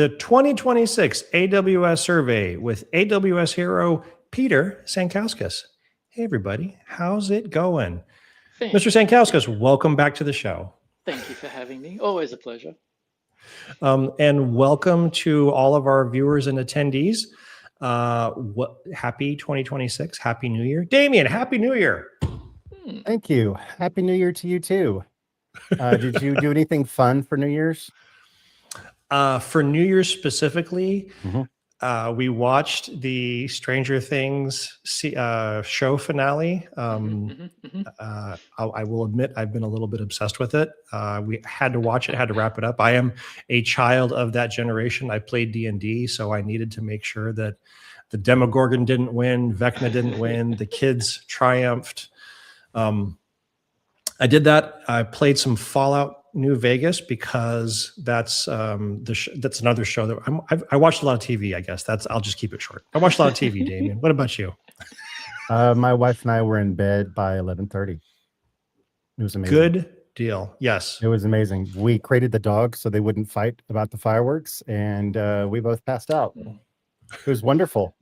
the 2026 AWS Survey with AWS Hero Peter Sankauskas. Hey, everybody. How's it going? Thanks. Mr. Sankauskas, welcome back to the show. Thank you for having me. Always a pleasure. And welcome to all of our viewers and attendees. Happy 2026. Happy New Year. Damien, Happy New Year. Thank you. Happy New Year to you too. Did you do anything fun for New Year's? For New Year's specifically, we watched the Stranger Things show finale. I will admit I've been a little bit obsessed with it. We had to watch it, had to wrap it up. I am a child of that generation. I played D&D, so I needed to make sure that the Demogorgon didn't win, Vecna didn't win, the kids triumphed. I did that. I played some Fallout New Vegas because that's that's another show that I watched a lot of TV. I guess I'll just keep it short. I watched a lot of TV. Damien, what about you? My wife and I were in bed by 11:30. It was amazing. Good deal. Yes, it was amazing. We created the dogs so they wouldn't fight about the fireworks, and we both passed out. It was wonderful.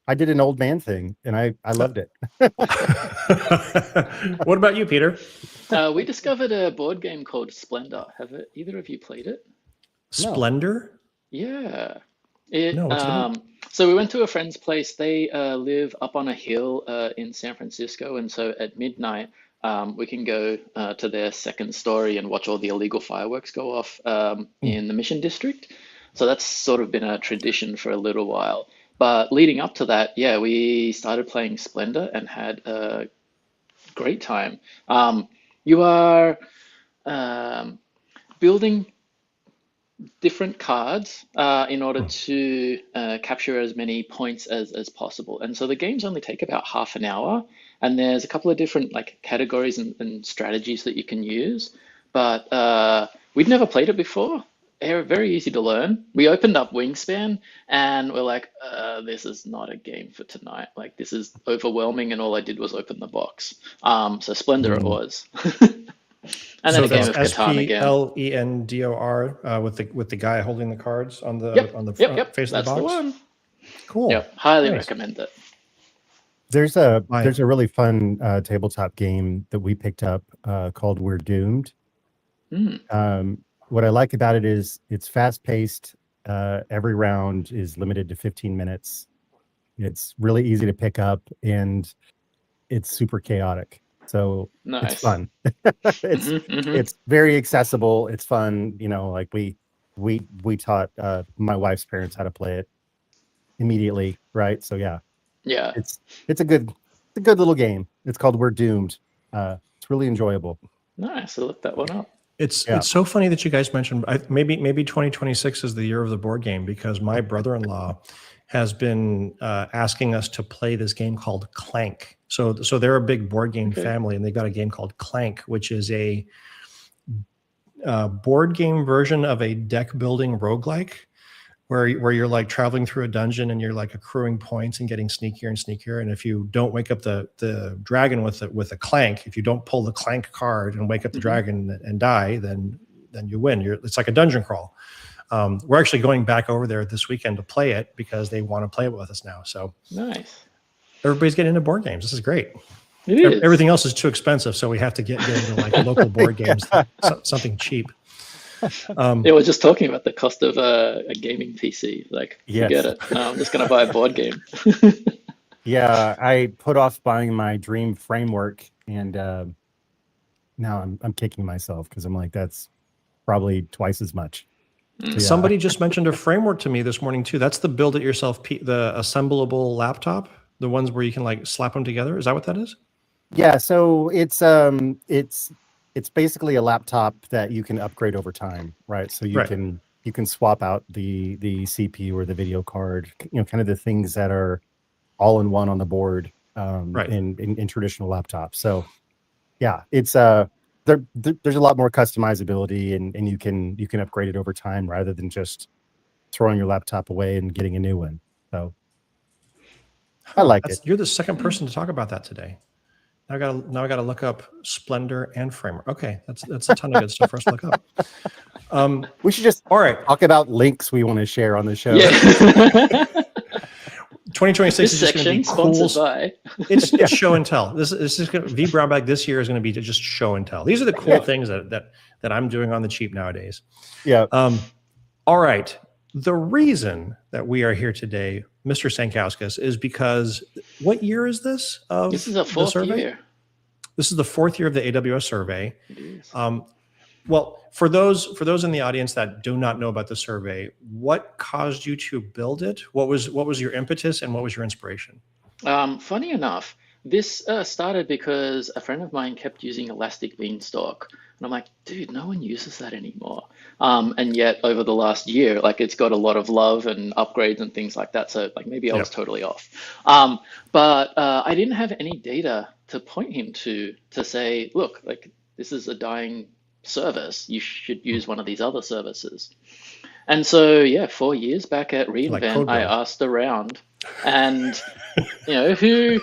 I did an old man thing, and I loved it. What about you, Peter? We discovered a board game called Splendor. Have either of you played it? Splendor? Yeah. So we went to a friend's place. They live up on a hill in San Francisco, and so at midnight we can go to their second story and watch all the illegal fireworks go off in the Mission District. So that's sort of been a tradition for a little while. But leading up to that, yeah, we started playing Splendor and had a great time. You are building different cards in order to capture as many points as possible. And so the games only take about half an hour, and there's a couple of different categories and strategies that you can use. But we'd never played it before. They're very easy to learn. We opened up Wingspan and we're like, this is not a game for tonight. This is overwhelming, and all I did was open the box. So Splendor it was. And then a game of Catan again. Splendor with the guy holding the cards on the front face of the box. That's the one. Cool. Yep, highly recommend it. There's a really fun tabletop game that we picked up called We're Doomed. What I like about it is it's fast-paced. Every round is limited to 15 minutes. It's really easy to pick up, and it's super chaotic. So It's fun. It's very accessible. It's fun. You know, we taught my wife's parents how to play it immediately, right? So yeah, it's a good little game. It's called We're Doomed. It's really enjoyable. Nice. I'll look that one up. It's so funny that you guys mentioned maybe 2026 is the year of the board game, because my brother-in-law has been asking us to play this game called Clank. So they're a big board game family, and they've got a game called Clank, which is a board game version of a deck building roguelike, where you're traveling through a dungeon and you're accruing points and getting sneakier and sneakier. And if you don't wake up the dragon with a clank, if you don't pull the clank card and wake up the dragon and die, then you win. It's like a dungeon crawl. We're actually going back over there this weekend to play it because they want to play it with us now. So nice. Everybody's getting into board games. This is great. It is. Everything else is too expensive, so we have to get into local board games, something cheap. We're just talking about the cost of a gaming PC. Forget it. No, I'm just going to buy a board game. Yeah, I put off buying my dream framework, and now I'm kicking myself because I'm like, that's probably twice as much. Yeah. Somebody just mentioned a framework to me this morning too. That's the build it yourself, the assemblable laptop, the ones where you can slap them together. Is that what that is? Yeah. So it's basically a laptop that you can upgrade over time, right? So you can swap out the CPU or the video card, kind of the things that are all in one on the board in traditional laptops. So yeah, it's there's a lot more customizability, and you can upgrade it over time rather than just throwing your laptop away and getting a new one. So I like it. You're the second person to talk about that today. Now I got to look up Splendor and Framework. Okay, that's a ton of good stuff for us to look up. We should just All right. talk about links we want to share on the show. Yeah. 2026 This is just going to be section cool. sponsored by. It's show and tell. This is going to, V Brownback this year is going to be just show and tell. These are the cool things that I'm doing on the cheap nowadays. Yeah. All right. The reason that we are here today, Mr. Sankauskas, is because what year is this? This is a fourth year. This is the fourth year of the AWS survey. It is. Well, for those in the audience that do not know about the survey, what caused you to build it? What was your impetus and what was your inspiration? Funny enough, this started because a friend of mine kept using Elastic Beanstalk, and I'm like, dude, no one uses that anymore. And yet over the last year, like it's got a lot of love and upgrades and things like that. So like maybe I was totally off. But I didn't have any data to point him to say, look, like this is a dying service. You should use one of these other services. And so, yeah, 4 years back at reInvent, I asked around, and who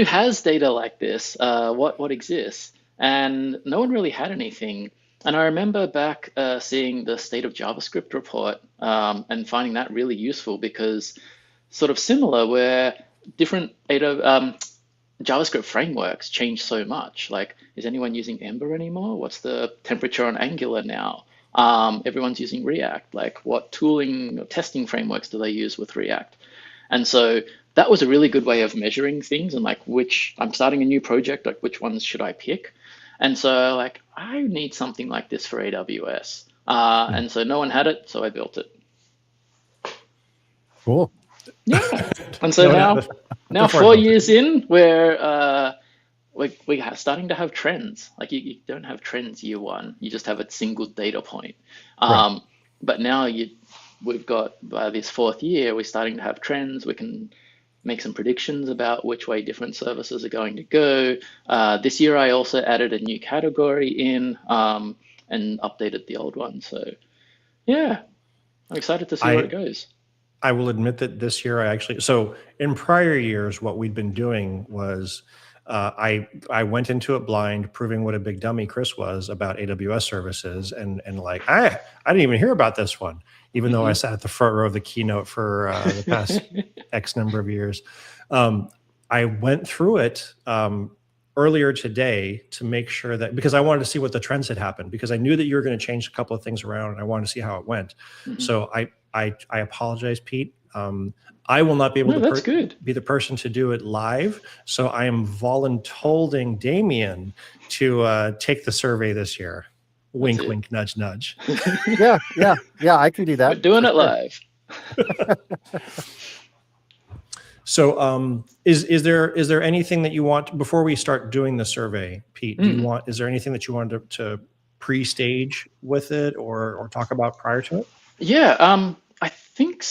has data like this? What exists? And no one really had anything. And I remember back seeing the State of JavaScript report and finding that really useful because sort of similar where different JavaScript frameworks change so much. Like, is anyone using Ember anymore? What's the temperature on Angular now? Everyone's using React. Like, what tooling or testing frameworks do they use with React? And so that was a really good way of measuring things and like I'm starting a new project, like which ones should I pick? And so like, I need something like this for AWS. And so no one had it, so I built it. Cool. Yeah. And so now 4 years in, we're starting to have trends. Like you don't have trends year one, you just have a single data point. Right. But now we've got, by this fourth year, we're starting to have trends. We can make some predictions about which way different services are going to go. This year, I also added a new category in and updated the old one. So yeah, I'm excited to see where it goes. I will admit that this year so in prior years, what we'd been doing was I went into it blind, proving what a big dummy Chris was about AWS services. And like, I didn't even hear about this one, even though I sat at the front row of the keynote for the past X number of years. I went through it earlier today to make sure that, because I wanted to see what the trends had happened, because I knew that you were going to change a couple of things around and I wanted to see how it went. So I apologize, Pete. I will not be able to be the person to do it live. So I am voluntolding Damien to take the survey this year. Wink, wink, nudge, nudge. Yeah, I can do that. We're doing it live. So is there anything that you want, before we start doing the survey, Pete, is there anything that you wanted to pre-stage with it or talk about prior to it? Yeah, I think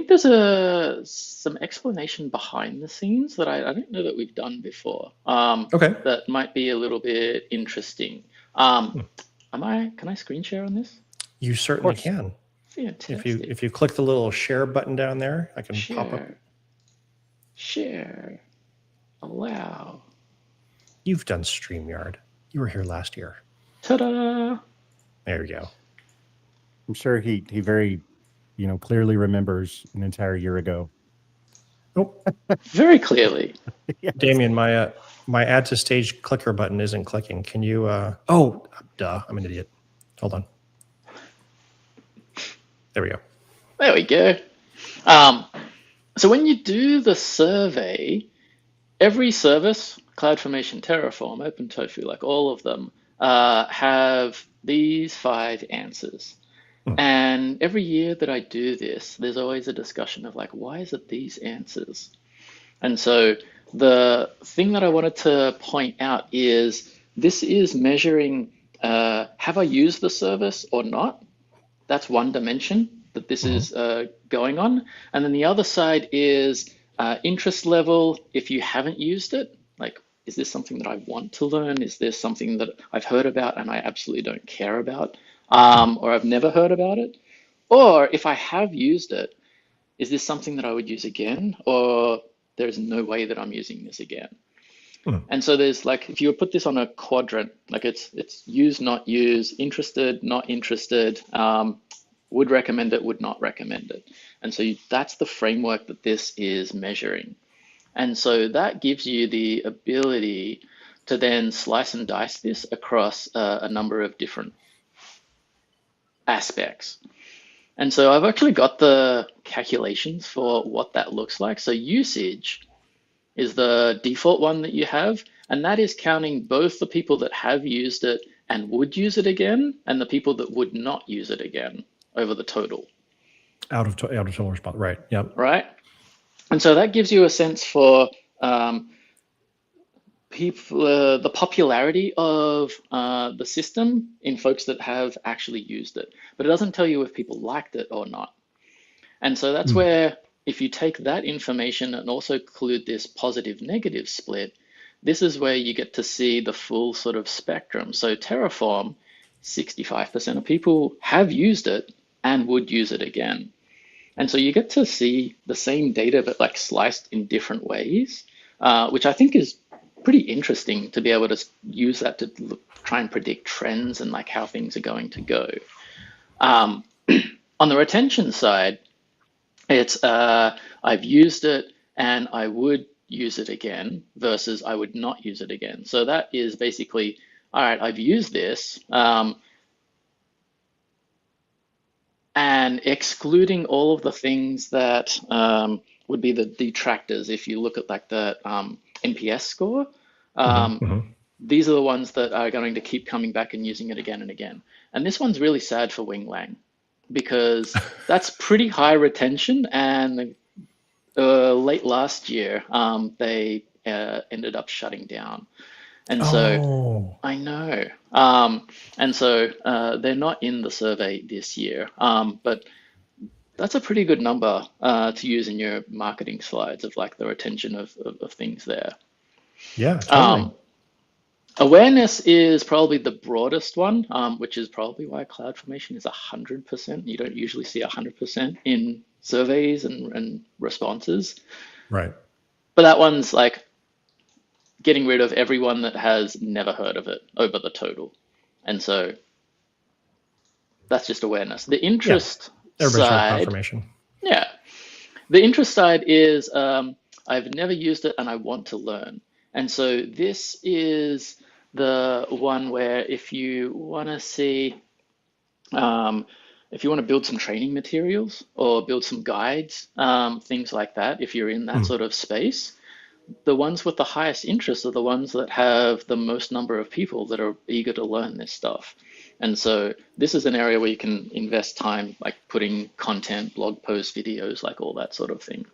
there's some explanation behind the scenes that I don't know that we've done before. That might be a little bit interesting. Can I screen share on this? You certainly can. Fantastic. If you click the little share button down there, I can pop up. Share. Allow. You've done StreamYard. You were here last year. Ta-da! There we go. I'm sure he very, clearly remembers an entire year ago. Nope. Very clearly. Yes. Damien, my add to stage clicker button isn't clicking. Can you? Oh, duh! I'm an idiot. Hold on. There we go. There we go. So when you do the survey, every service, CloudFormation, Terraform, OpenTofu, like all of them, have these 5 answers. And every year that I do this, there's always a discussion of like, why is it these answers? And so the thing that I wanted to point out is this is measuring, have I used the service or not? That's one dimension that this is going on. And then the other side is interest level. If you haven't used it, like, is this something that I want to learn? Is this something that I've heard about and I absolutely don't care about? Or I've never heard about it? Or if I have used it, is this something that I would use again? Or there's no way that I'm using this again? And so there's like, if you put this on a quadrant, like it's use, not use, interested, not interested, would recommend it, would not recommend it. And so that's the framework that this is measuring. And so that gives you the ability to then slice and dice this across a number of different aspects. And so I've actually got the calculations for what that looks like. So usage is the default one that you have, and that is counting both the people that have used it and would use it again, and the people that would not use it again over the total. Out of total response, right? Yep. Right. And so that gives you a sense for people, the popularity of the system in folks that have actually used it, but it doesn't tell you if people liked it or not. And so that's where, if you take that information and also include this positive negative split, this is where you get to see the full sort of spectrum. So Terraform, 65% of people have used it and would use it again. And so you get to see the same data, but like sliced in different ways, which I think is pretty interesting to be able to use that to try and predict trends and like how things are going to go. On the retention side, it's I've used it and I would use it again versus I would not use it again. So that is basically, all right, I've used this and excluding all of the things that would be the detractors. If you look at like the NPS score, these are the ones that are going to keep coming back and using it again and again. And this one's really sad for Wing Lang, because that's pretty high retention. And late last year, they ended up shutting down. And so I know. And so they're not in the survey this year, but that's a pretty good number to use in your marketing slides of like the retention of things there. Yeah, totally. Awareness is probably the broadest one, which is probably why CloudFormation is 100%. You don't usually see 100% in surveys and responses. Right. But that one's like getting rid of everyone that has never heard of it over the total. And so that's just awareness. The interest side, confirmation. Yeah. The interest side is I've never used it and I want to learn. And so this is the one where if you want to see, if you want to build some training materials or build some guides, things like that, if you're in that sort of space, the ones with the highest interest are the ones that have the most number of people that are eager to learn this stuff. And so this is an area where you can invest time, like putting content, blog posts, videos, like all that sort of thing.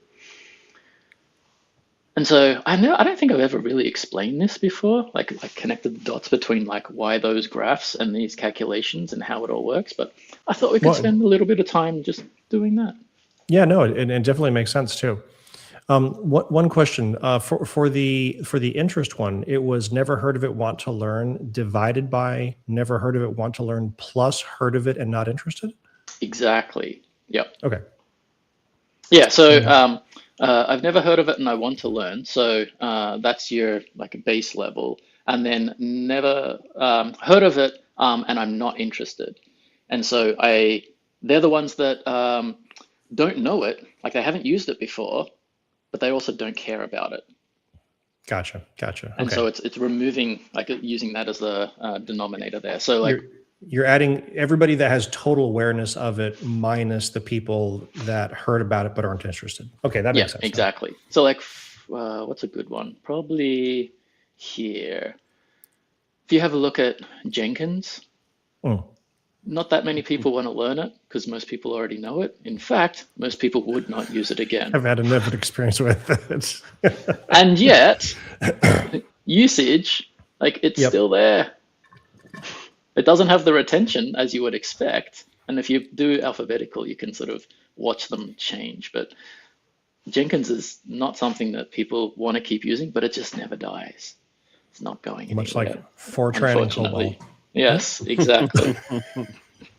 And so I don't think I've ever really explained this before, like connected the dots between like why those graphs and these calculations and how it all works. But I thought we could spend a little bit of time just doing that. Yeah, no, it definitely makes sense too. One question for the interest one, it was never heard of it, want to learn, divided by never heard of it, want to learn, plus heard of it and not interested. Exactly. Yep. Okay. Yeah. So I've never heard of it and I want to learn. So that's your like a base level, and then never heard of it and I'm not interested. And so they're the ones that don't know it, like they haven't used it before, but they also don't care about it. Gotcha. And so it's removing, like using that as the denominator there. So like you're adding everybody that has total awareness of it minus the people that heard about it but aren't interested. Okay, that makes sense. Exactly. So like, what's a good one? Probably here. If you have a look at Jenkins, not that many people want to learn it because most people already know it. In fact, most people would not use it again. I've had a never experience with it. And yet, usage, like it's still there. It doesn't have the retention as you would expect. And if you do alphabetical, you can sort of watch them change. But Jenkins is not something that people want to keep using, but it just never dies. It's not going anywhere. Much like Fortran and COBOL. Yes, exactly.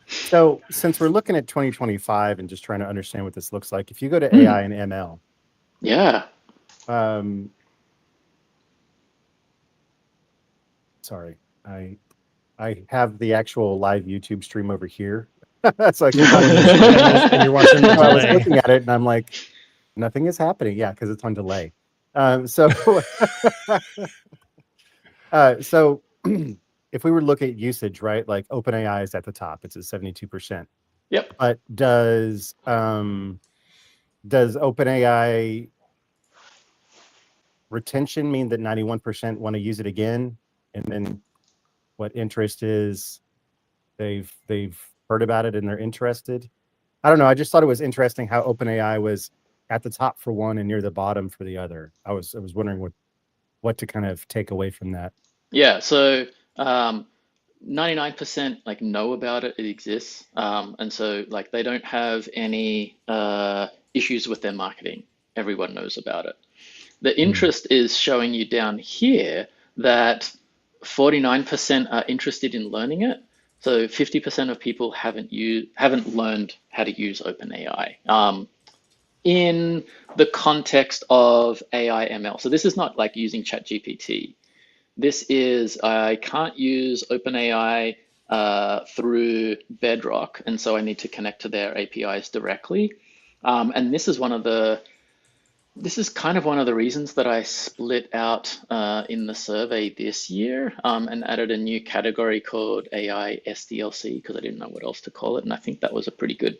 So since we're looking at 2025 and just trying to understand what this looks like, if you go to AI and ML, Sorry, I have the actual live YouTube stream over here, so I can. And you're watching the I was delay. looking at it and I'm like, nothing is happening. Yeah, because it's on delay. So if we were to look at usage, right? Like OpenAI is at the top; it's at 72%. Yep. But does OpenAI retention mean that 91% want to use it again? And then what interest is they've heard about it and they're interested? I don't know. I just thought it was interesting how OpenAI was at the top for one and near the bottom for the other. I was wondering what to kind of take away from that. Yeah, so 99% like know about it, it exists. And so like they don't have any issues with their marketing. Everyone knows about it. The interest is showing you down here that 49% are interested in learning it. So 50% of people haven't learned how to use OpenAI in the context of AI ML. So this is not like using ChatGPT. This is, I can't use OpenAI through Bedrock, and so I need to connect to their APIs directly. And this is kind of one of the reasons that I split out in the survey this year and added a new category called AI SDLC because I didn't know what else to call it. And I think that was a pretty good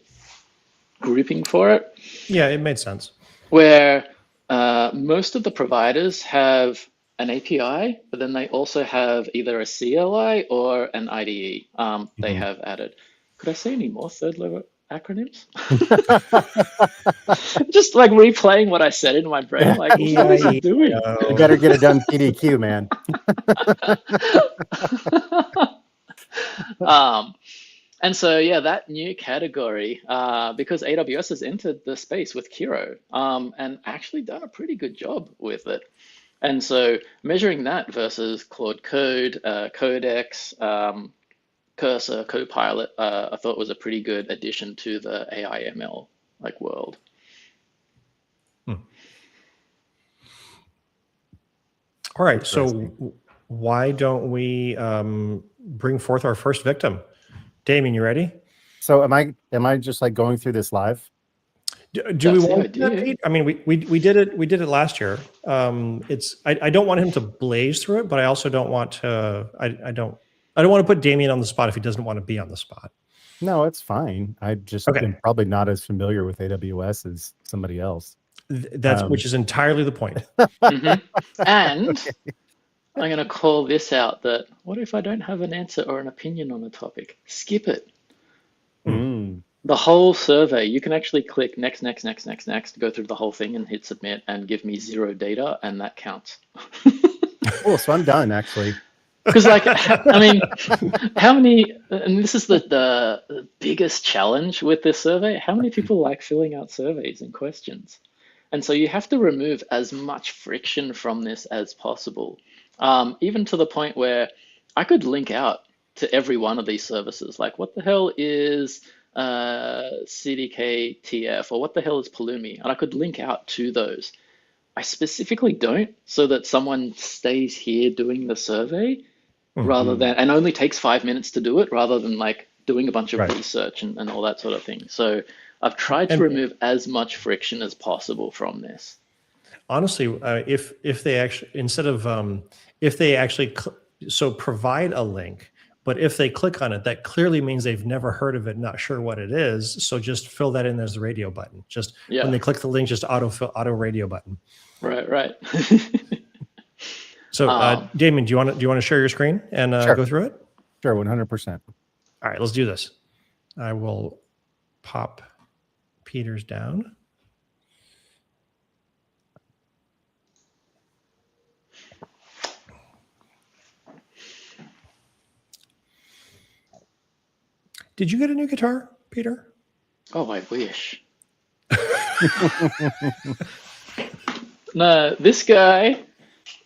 grouping for it. Yeah, it made sense. Where most of the providers have an API, but then they also have either a CLI or an IDE they have added. Could I say any more third level acronyms? Just like replaying what I said in my brain, like, what is it doing? You better get it done PDQ, man. And so, yeah, that new category, because AWS has entered the space with Hero and actually done a pretty good job with it. And so measuring that versus Claude Code, Codex, Cursor, Copilot, I thought was a pretty good addition to the AI ML like world. All right, so why don't we bring forth our first victim? Damien, you ready? So am I just like going through this live? Do we want to do that, Pete? I mean, we did it. We did it last year. I don't want him to blaze through it, but I also don't want to. I don't want to put Damien on the spot if he doesn't want to be on the spot. No, it's fine. I just am probably not as familiar with AWS as somebody else. Which is entirely the point. And I'm going to call this out that what if I don't have an answer or an opinion on the topic? Skip it. The whole survey, you can actually click next, go through the whole thing and hit submit and give me 0 data, and that counts. Cool, so I'm done actually. Because like, I mean, how many, and this is the biggest challenge with this survey, how many people like filling out surveys and questions? And so you have to remove as much friction from this as possible, even to the point where I could link out to every one of these services. Like, what the hell is CDK-TF, or what the hell is Pulumi? And I could link out to those. I specifically don't, so that someone stays here doing the survey rather than, and only takes 5 minutes to do it, rather than like doing a bunch of research and all that sort of thing. So I've tried to remove as much friction as possible from this. Honestly, if they actually, instead of if they actually provide a link, but if they click on it, that clearly means they've never heard of it, not sure what it is. So just fill that in as the radio button. Just when they click the link, just auto radio button. Right. So Damien, do you want to share your screen and go through it? Sure, 100%. All right, let's do this. I will pop Peter's down. Did you get a new guitar, Peter? Oh, I wish. No, this guy,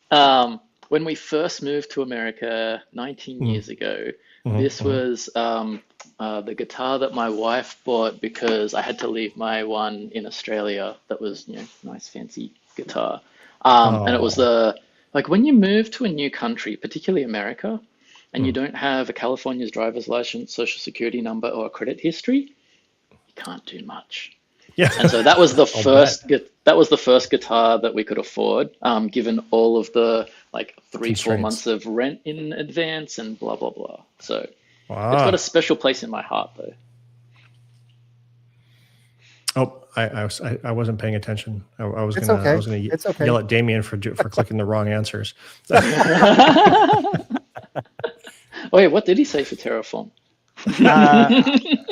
when we first moved to America 19 years ago, this was the guitar that my wife bought because I had to leave my one in Australia that was, nice fancy guitar. And it was the Like when you move to a new country, particularly America, and you don't have a California's driver's license, social security number, or a credit history, you can't do much. Yeah. And so that was the I'll bet. first guitar that we could afford, given all of the like 3-4 Constraints. months of rent in advance and blah blah blah. So Wow. it's got a special place in my heart, though. Oh, I wasn't paying attention. I was It's gonna okay. I was gonna It's okay. yell at Damien for clicking the wrong answers. Wait, what did he say for Terraform?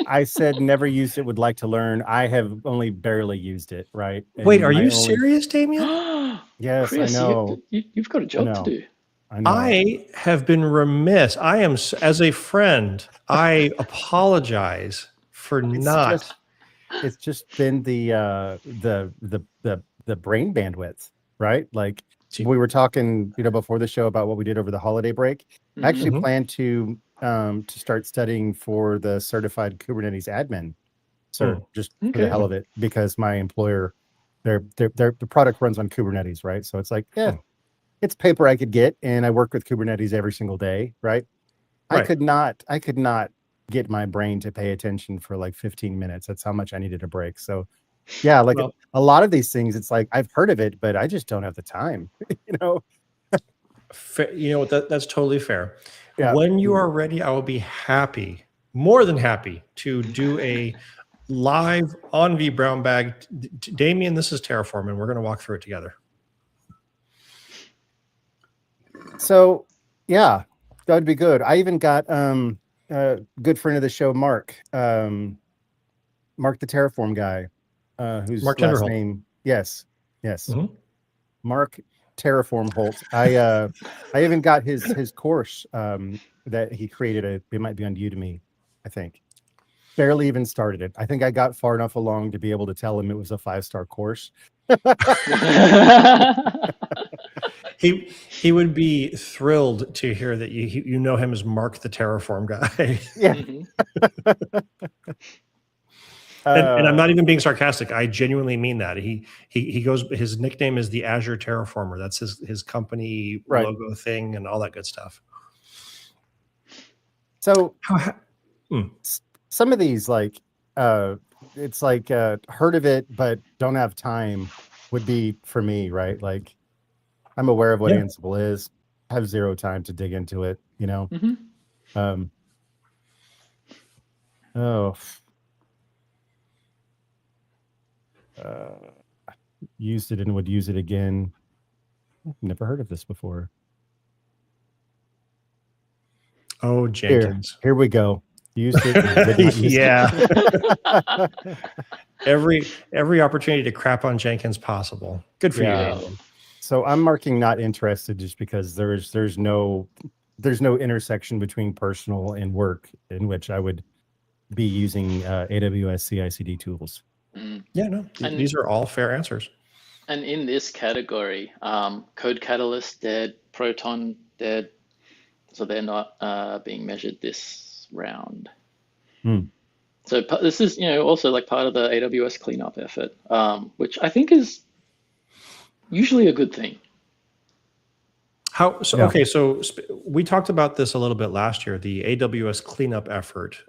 I said never used it, would like to learn. I have only barely used it, right? Wait, And are my you only- serious, Damien? Yes, Chris, I know. you've got a job to do. I know. I have been remiss. I am, as a friend, I apologize for not. It's just been the brain bandwidth, right? Like we were talking, before the show about what we did over the holiday break. I actually plan to start studying for the certified Kubernetes admin, just for the hell of it, because my employer, the product runs on Kubernetes, right? So it's like, it's paper I could get, and I work with Kubernetes every single day, right? I could not get my brain to pay attention for like 15 minutes. That's how much I needed a break. So yeah, like a lot of these things, it's like I've heard of it, but I just don't have the time. That's totally fair. Yeah. When you are ready, I will be happy, more than happy, to do a live on vBrown Bag. Damien, this is Terraform, and we're going to walk through it together. So yeah, that would be good. I even got a good friend of the show, Mark the Terraform guy, whose Mark last Tinderholt. name, yes, Mark Terraform Holt. I even got his course that he created. It might be on Udemy, I think. Barely even started it. I think I got far enough along to be able to tell him it was a 5-star course. He would be thrilled to hear that you know him as Mark the Terraform guy. Yeah. And I'm not even being sarcastic. I genuinely mean that. He goes. His nickname is the Azure Terraformer. That's his company logo thing and all that good stuff. So some of these, like it's like heard of it but don't have time would be for me, right? Like I'm aware of what Ansible is, have zero time to dig into it, used it and would use it again. Never heard of this before. Oh, Jenkins. Here we go. Used it. Yeah. Every opportunity to crap on Jenkins possible. Good for you. So I'm marking not interested just because there's no intersection between personal and work in which I would be using AWS CI/CD tools. Yeah, no, these are all fair answers. And in this category, Code Catalyst dead, Proton dead, so they're not being measured this round. So this is also like part of the AWS cleanup effort, which I think is usually a good thing. Okay, so we talked about this a little bit last year, the AWS cleanup effort.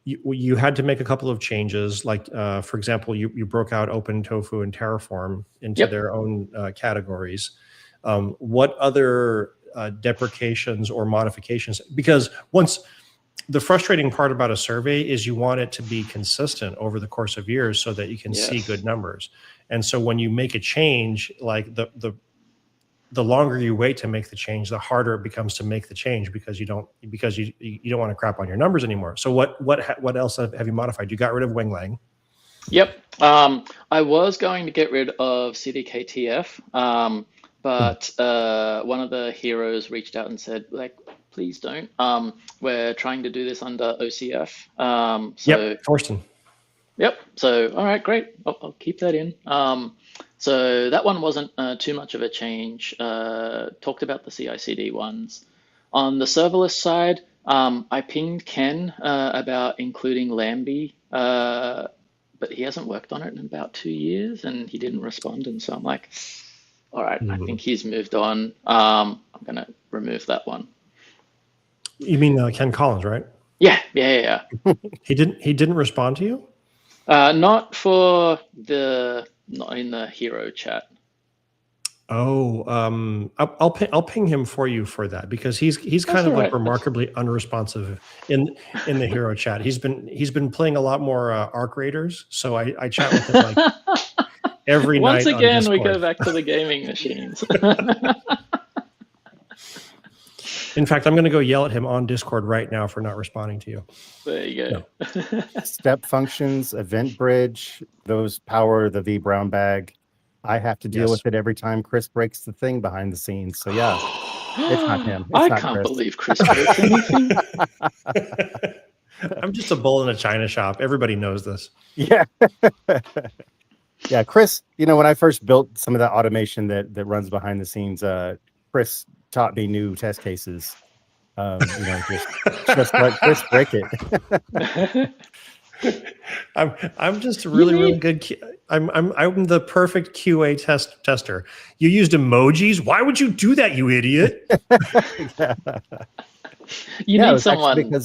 You had to make a couple of changes, like for example, you broke out OpenTofu and Terraform into their own categories. What other deprecations or modifications? Because the frustrating part about a survey is you want it to be consistent over the course of years so that you can see good numbers. And so when you make a change, like the longer you wait to make the change, the harder it becomes to make the change because you don't want to crap on your numbers anymore. So what else have you modified? You got rid of Winglang. Yep. I was going to get rid of CDKTF, but one of the heroes reached out and said, like, please don't. We're trying to do this under OCF. Thorsten. Yep. So, all right, great. I'll keep that in. So that one wasn't too much of a change. Talked about the CI/CD ones. On the serverless side, I pinged Ken about including Lambda, but he hasn't worked on it in about 2 years, and he didn't respond. And so I'm like, All right, I Mhm. think he's moved on. I'm gonna remove that one. You mean Ken Collins, right? Yeah. He didn't respond to you? Not for not in the hero chat. Oh, I'll ping him for you for that, because he's That's kind all of like right. remarkably unresponsive in the hero chat. He's been playing a lot more Arc Raiders, so I chat with him like every Once night on again, we go Discord. back to the gaming machines. In fact, I'm going to go yell at him on Discord right now for not responding to you. There you No. go. Step functions, event bridge, those power the V Brown bag. I have to deal Yes. with it every time Chris breaks the thing behind the scenes. So yeah, it's not him. It's I not can't Chris. believe Chris breaks anything. I'm just a bull in a china shop. Everybody knows this. Yeah. Yeah, Chris, when I first built some of that automation that runs behind the scenes, Chris taught me new test cases. Just let Chris break it. I'm just really good. I'm the perfect QA tester. You used emojis. Why would you do that, you idiot? Yeah. You Yeah, it need was actually someone because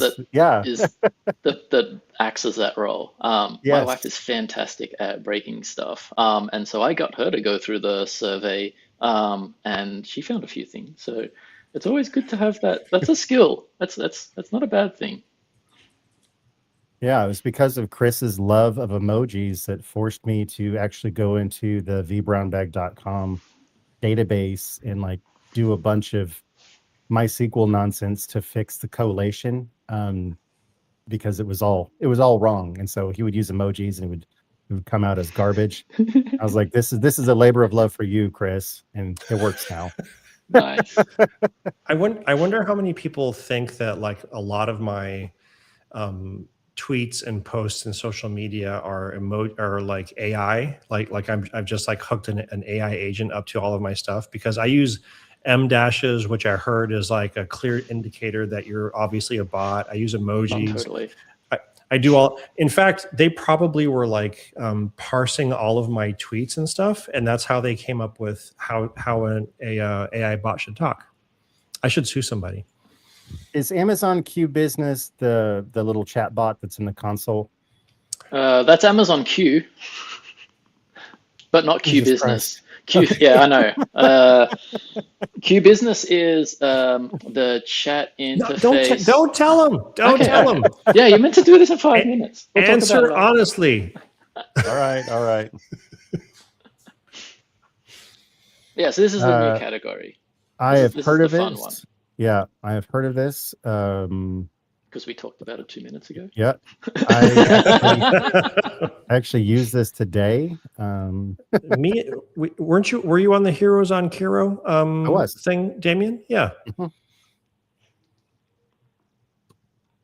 that acts as that role. My Yes. wife is fantastic at breaking stuff, and so I got her to go through the survey, and she found a few things. So it's always good to have that. That's a skill. That's not a bad thing. Yeah, it was because of Chris's love of emojis that forced me to actually go into the vbrownbag.com database and like do a bunch of MySQL nonsense to fix the collation, because it was all wrong. And so he would use emojis and it would come out as garbage. I was like, this is a labor of love for you, Chris, and it works now. Nice. I wonder how many people think that like a lot of my tweets and posts and social media are like AI, like I've just like hooked an AI agent up to all of my stuff, because I use M dashes, which I heard is like a clear indicator that you're obviously a bot. I use emojis. Oh, totally. I do all. In fact, they probably were like parsing all of my tweets and stuff, and that's how they came up with how an AI bot should talk. I should sue somebody. Is Amazon Q Business the little chat bot that's in the console? That's Amazon Q, but not Q Jesus Business. Christ. Q, Okay. yeah, I know. Q Business is the chat No, interface. don't tell him. Don't Okay, tell okay. him. Yeah, you're meant to do this in 5 minutes. We'll talk about Answer it later. honestly. All right. Yeah, so this is the new category. I have heard of fun it. one. Yeah, I have heard of this. Because we talked about it 2 minutes ago. Yeah, I actually used this today. Were you on the Heroes on Kiro I was. thing, Damien? Yeah. I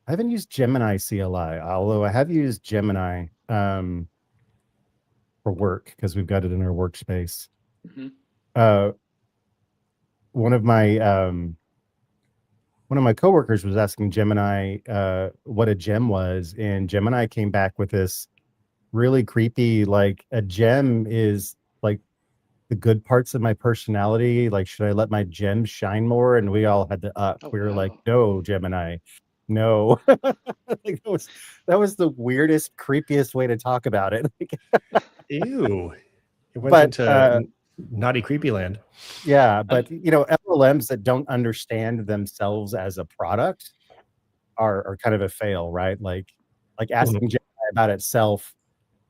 haven't used Gemini CLI, although I have used Gemini for work because we've got it in our workspace. Mm-hmm. One of my coworkers was asking Gemini what a gem was, and Gemini came back with this really creepy, like, a gem is like the good parts of my personality. Like, should I let my gem shine more? And we all had to we were like, no, Gemini, no. Like, that was the weirdest, creepiest way to talk about it. Ew. It went into naughty creepy land. Yeah, but LLMs that don't understand themselves as a product are kind of a fail, right? Like asking Gemini about itself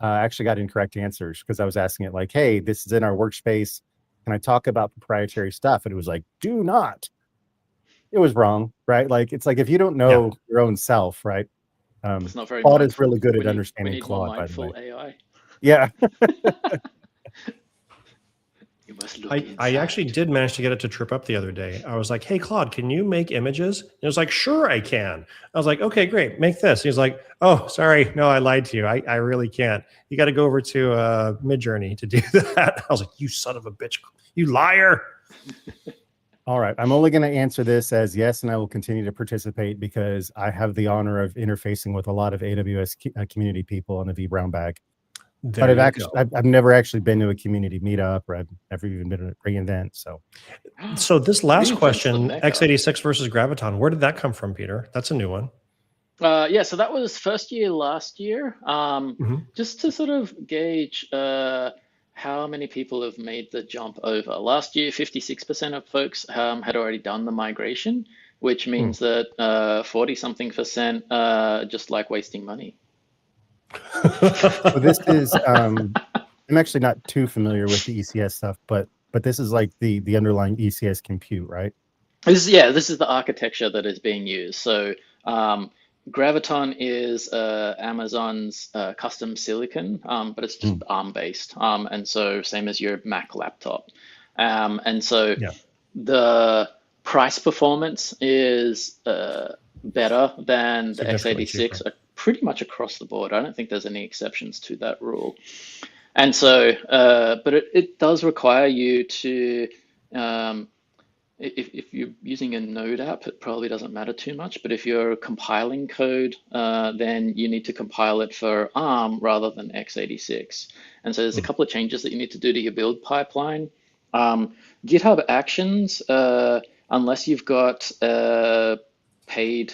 actually got incorrect answers, because I was asking it like, hey, this is in our workspace, can I talk about proprietary stuff? And it was like, do not. It was wrong, right? Like, it's like, if you don't know your own self, right? It's not very Claude mindful. is really good at We understanding need Claude, more by the way. mindful AI. Yeah. You must look I actually did manage to get it to trip up the other day. I was like, hey, Claude, can you make images? And it was like, sure, I can. I was like, okay, great, make this. He was like, oh, sorry, no, I lied to you. I really can't. You got to go over to Midjourney to do that. I was like, you son of a bitch, you liar. All right, I'm only going to answer this as yes, and I will continue to participate because I have the honor of interfacing with a lot of AWS community people on the V Brown bag. There But you I've go. I've never actually been to a community meetup, or I've never even been to a reInvent. So So this last reInvent's the question, mecca. x86 versus Graviton, where did that come from, Peter? That's a new one. Yeah, so that was first year last year. Mhm. Just to sort of gauge how many people have made the jump over. Last year, 56% of folks had already done the migration, which means that 40 something percent just like wasting money. so this is I'm actually not too familiar with the ECS stuff, but this is like the underlying ECS compute, right? This is the architecture that is being used. So Graviton is Amazon's custom silicon, but it's just ARM based. And so same as your Mac laptop. And so Yeah. the price performance is better than the Significantly x86 cheaper. pretty much across the board. I don't think there's any exceptions to that rule. And so, but it does require you to, if you're using a Node app, it probably doesn't matter too much. But if you're compiling code, then you need to compile it for ARM rather than x86. And so there's a couple of changes that you need to do to your build pipeline. GitHub Actions, unless you've got a paid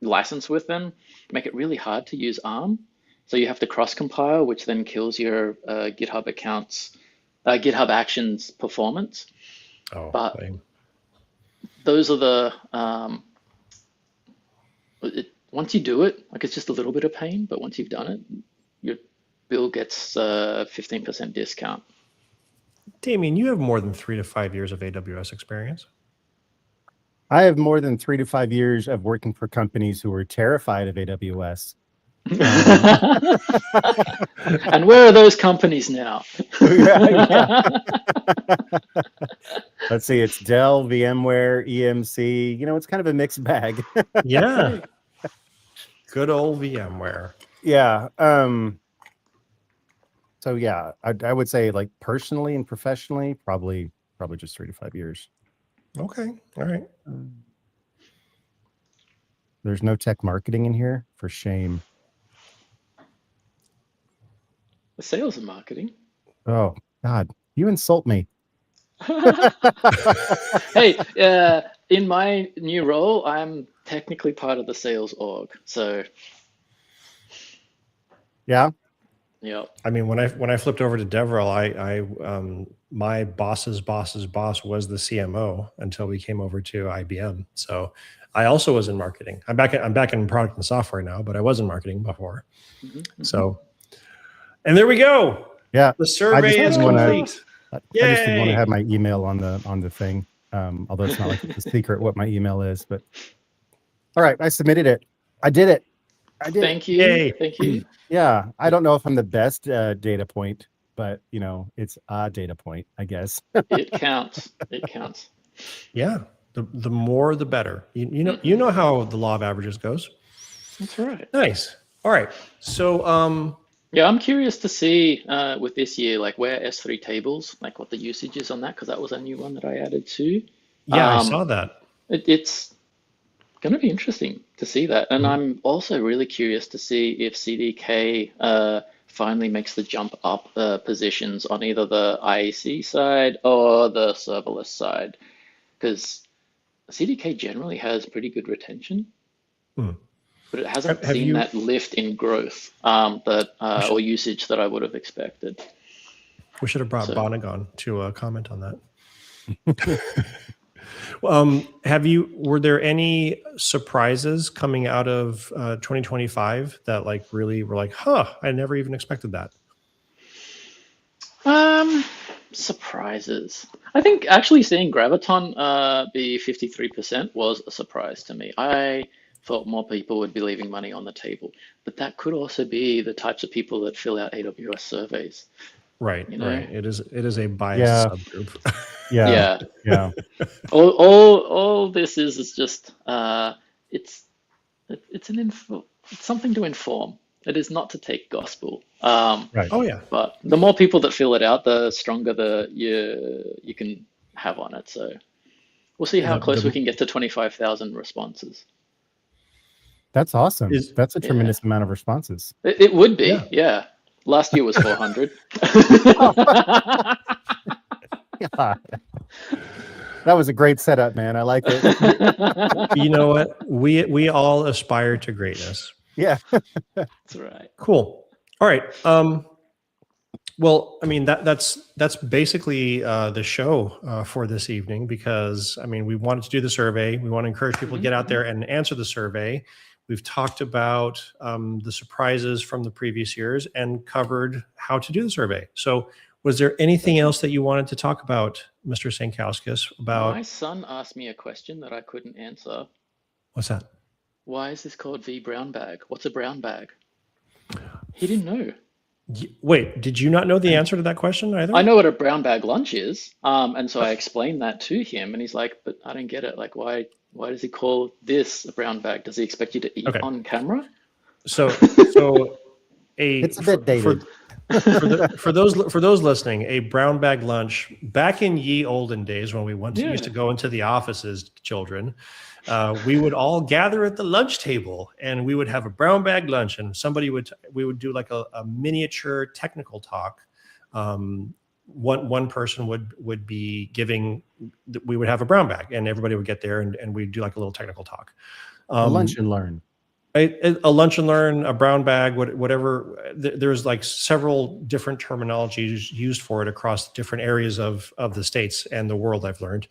license with them, make it really hard to use ARM. So you have to cross compile, which then kills your GitHub GitHub Actions performance. Oh, But lame. those are the once you do it, like it's just a little bit of pain, but once you've done it, your bill gets 15% discount. Damien, you have more than 3 to 5 years of AWS experience. I have more than 3 to 5 years of working for companies who were terrified of AWS. And where are those companies now? Yeah. Let's see, it's Dell, VMware, EMC. You know, it's kind of a mixed bag. Yeah. Good old VMware. Yeah. So yeah, I would say like personally and professionally, probably just 3 to 5 years. Okay. All right. There's no tech marketing in here, for shame. The sales and marketing. Oh God, you insult me. Hey, in my new role, I'm technically part of the sales org. So Yeah. yeah. I mean, when I flipped over to DevRel, my boss's boss was the CMO until we came over to IBM. So I also was in marketing. I'm back in product and software now, but I was in marketing before. So, and there we go. Yeah. The survey is complete. I just didn't want to have my email on the thing. Although it's not like it's a secret what my email is, but all right, I submitted it. I did it. Thank you. Yay. Thank you. Yeah, I don't know if I'm the best data point, but you know, it's a data point, I guess. It counts. It counts. Yeah. The more the better. You know how the law of averages goes. That's right. Nice. All right. So yeah, I'm curious to see with this year, like where S3 tables, like what the usage is on that, because that was a new one that I added too. yeah, I saw that. It's going to be interesting to see that. And I'm also really curious to see if CDK finally makes the jump up positions on either the IAC side or the serverless side, because CDK generally has pretty good retention, but it hasn't seen that lift in growth or usage that I would have expected. We should have brought Bonagon to comment on that. Were there any surprises coming out of 2025 that like really were like, I never even expected that? Surprises. I think actually seeing Graviton be 53% was a surprise to me. I thought more people would be leaving money on the table, but that could also be the types of people that fill out AWS surveys. Right, you know? right. It is a biased subgroup. Yeah. All this is just it's something to inform. It is not to take gospel. Right. Oh yeah. But the more people that fill it out, the stronger you can have on it. So we'll see how close we can get to 25,000 responses. That's awesome. That's a tremendous amount of responses. It would be, yeah. Last year was 400. Yeah. That was a great setup, man. I like it. You know what? We all aspire to greatness. Yeah. That's right. Cool. All right. Well, I mean that's basically the show for this evening, because I mean we wanted to do the survey. We want to encourage people to get out there and answer the survey. We've talked about the surprises from the previous years and covered how to do the survey. So, was there anything else that you wanted to talk about, Mr. Sankauskas? About My son asked me a question that I couldn't answer. what's that? Why is this called V brown bag? What's a brown bag? He didn't know. Wait, did you not know the answer to that question either? I know what a brown bag lunch is, and so I explained that to him, and he's like, "But I don't get it. Like, why does he call this a brown bag? Does he expect you to eat on camera?" So It's a bit dated. For those listening, a brown bag lunch back in ye olden days when we used to go into the offices, children, we would all gather at the lunch table and we would have a brown bag lunch, and we would do like a miniature technical talk. One person would be giving. We would have a brown bag, and everybody would get there, and we'd do like a little technical talk. Lunch and learn. A lunch and learn, a brown bag, whatever. There's like several different terminologies used for it across different areas of the States and the world, I've learned.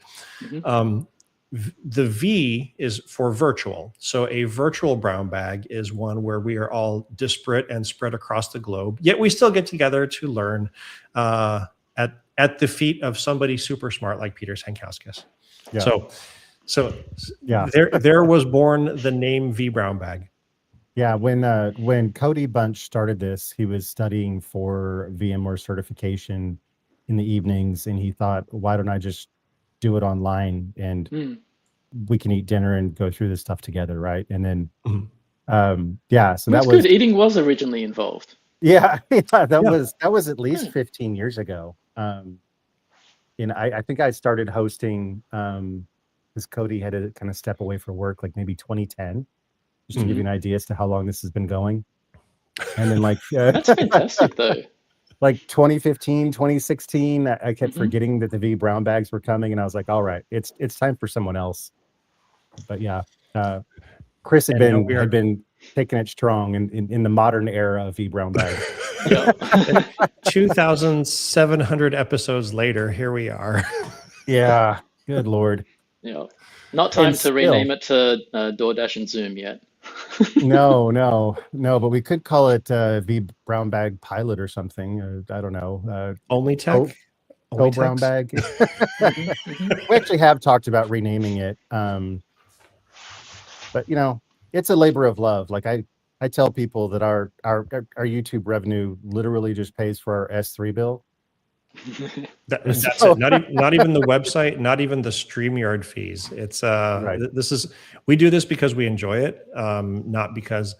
The V is for virtual. So a virtual brown bag is one where we are all disparate and spread across the globe, yet we still get together to learn at the feet of somebody super smart like Peter Sankauskas. Yeah. So yeah, there was born the name V brown bag. Yeah, when Cody Bunch started this, he was studying for VMware certification in the evenings, and he thought, why don't I just do it online and we can eat dinner and go through this stuff together, right? And then so That's that was good. Eating was originally involved. that was at least 15 years ago. And I think I started hosting because Cody had to kind of step away for work, like maybe 2010, just to give you an idea as to how long this has been going. And then that's fantastic though. Like 2015, 2016, I kept forgetting that the V brown bags were coming, and I was like, all right, it's time for someone else. But yeah, Chris had been taking it strong in the modern era of V brown bags. 2,700 episodes later, here we are. Yeah, good Lord. Yeah, not time to rename it to DoorDash and Zoom yet. No, but we could call it V brown bag pilot or something. I don't know. Only Tech. Go brown bag. We actually have talked about renaming it, but it's a labor of love. Like I tell people that our YouTube revenue literally just pays for our S3 bill. That's it. Not even the website, not even the StreamYard fees. It's right. We do this because we enjoy it, not because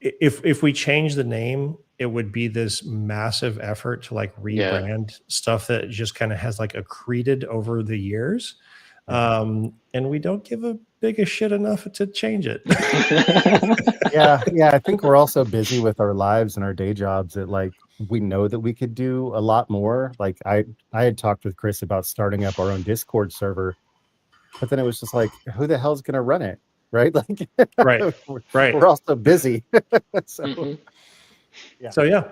if we change the name, it would be this massive effort to like rebrand stuff that just kind of has like accreted over the years. And we don't give a big a shit enough to change it. Yeah. I think we're also busy with our lives and our day jobs that like we know that we could do a lot more. Like I had talked with Chris about starting up our own Discord server, but then it was just like, who the hell's going to run it? Right. Like, right. We're also busy. So, So yeah,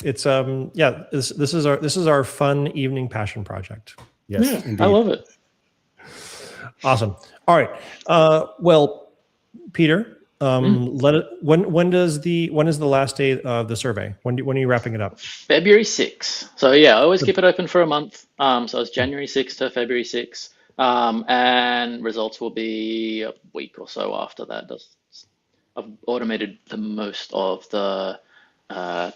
it's this is our fun evening passion project. Yes, I love it. Awesome. All right. Well, Peter, when is the last day of the survey? When are you wrapping it up? February 6th. So yeah, I always keep it open for a month. So it's January 6th to February 6th. And results will be a week or so after that. I've automated the most of the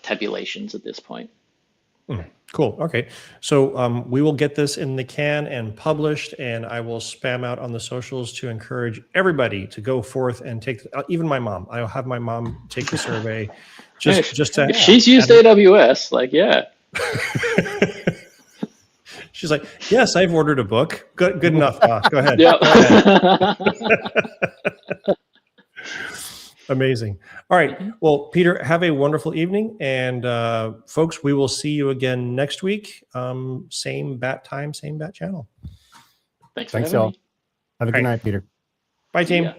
tabulations at this point. Cool. Okay. So we will get this in the can and published, and I will spam out on the socials to encourage everybody to go forth and take, even my mom. I'll have my mom take the survey. Just to, if she's used AWS, like, yeah. She's like, yes, I've ordered a book. Good enough. Go ahead. Yeah. Go ahead. Amazing. All right. Mhm. Well, Peter, have a wonderful evening. And folks, we will see you again next week. Same bat time, same bat channel. Thanks for Thanks, having y'all. me. Have a All good right. night, Peter. Bye, See team. ya.